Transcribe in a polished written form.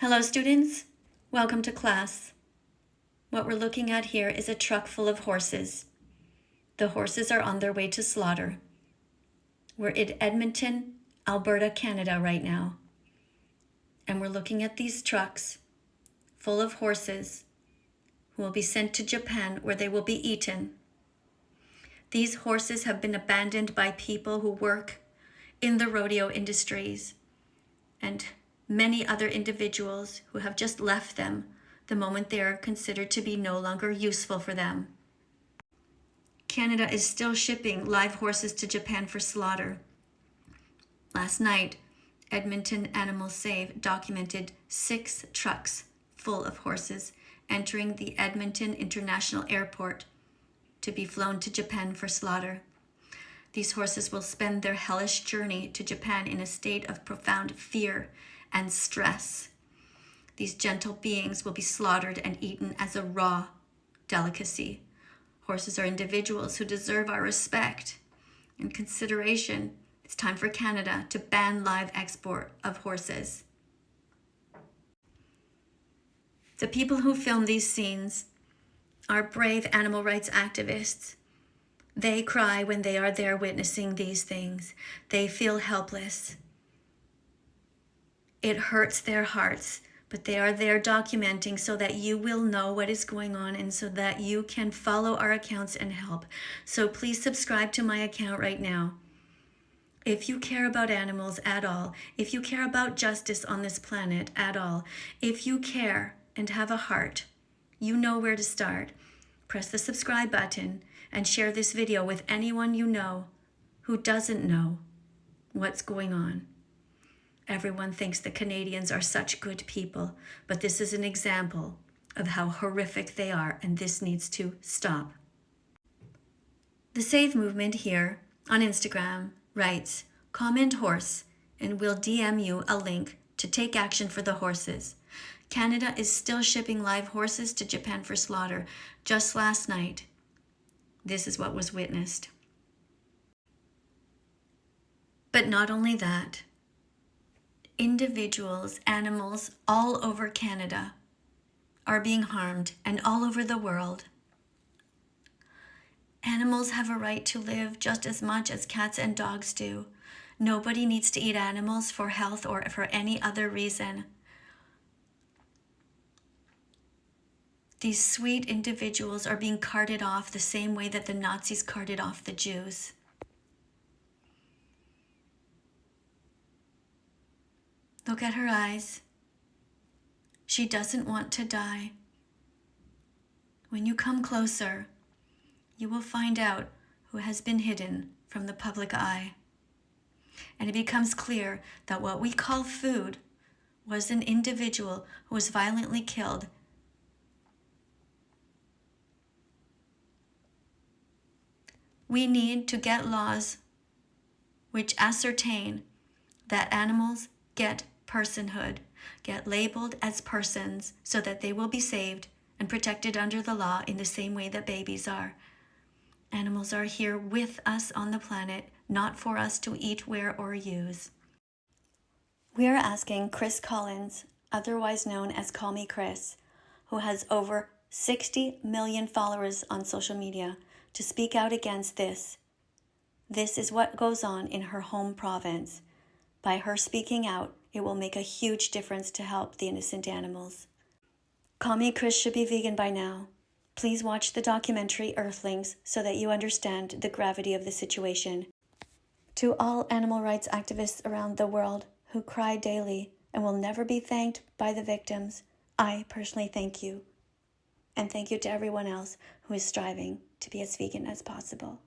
Hello students, welcome to class. What we're looking at here is a truck full of horses. The horses are on their way to slaughter. We're in Edmonton, Alberta, Canada right now. And we're looking at these trucks full of horses who will be sent to Japan where they will be eaten. These horses have been abandoned by people who work in the rodeo industries and many other individuals who have just left them the moment they are considered to be no longer useful for them. Canada is still shipping live horses to Japan for slaughter. Last night, Edmonton Animal Save documented 6 trucks full of horses entering the Edmonton International Airport to be flown to Japan for slaughter. These horses will spend their hellish journey to Japan in a state of profound fear and stress. These gentle beings will be slaughtered and eaten as a raw delicacy. Horses are individuals who deserve our respect and consideration. It's time for Canada to ban live export of horses. The people who film these scenes are brave animal rights activists. They cry when they are there witnessing these things. They feel helpless. It hurts their hearts, but they are there documenting so that you will know what is going on and so that you can follow our accounts and help. So please subscribe to my account right now. If you care about animals at all, if you care about justice on this planet at all, if you care and have a heart, you know where to start. Press the subscribe button and share this video with anyone you know who doesn't know what's going on. Everyone thinks the Canadians are such good people, but this is an example of how horrific they are, and this needs to stop. The Save movement here on Instagram writes, "Comment horse, and we'll DM you a link to take action for the horses." Canada is still shipping live horses to Japan for slaughter. Just last night, this is what was witnessed. But not only that, individuals, animals all over Canada are being harmed, and all over the world. Animals have a right to live just as much as cats and dogs do. Nobody needs to eat animals for health or for any other reason. These sweet individuals are being carted off the same way that the Nazis carted off the Jews. Look at her eyes. She doesn't want to die. When you come closer, you will find out who has been hidden from the public eye. And it becomes clear that what we call food was an individual who was violently killed. We need to get laws which ascertain that animals get personhood, get labeled as persons so that they will be saved and protected under the law in the same way that babies are. Animals are here with us on the planet, not for us to eat, wear, or use. We are asking Chris Collins, otherwise known as Call Me Chris, who has over 60 million followers on social media, to speak out against this. This is what goes on in her home province. By her speaking out, it will make a huge difference to help the innocent animals. Call Me Chris should be vegan by now. Please watch the documentary Earthlings so that you understand the gravity of the situation. To all animal rights activists around the world who cry daily and will never be thanked by the victims, I personally thank you. And thank you to everyone else who is striving to be as vegan as possible.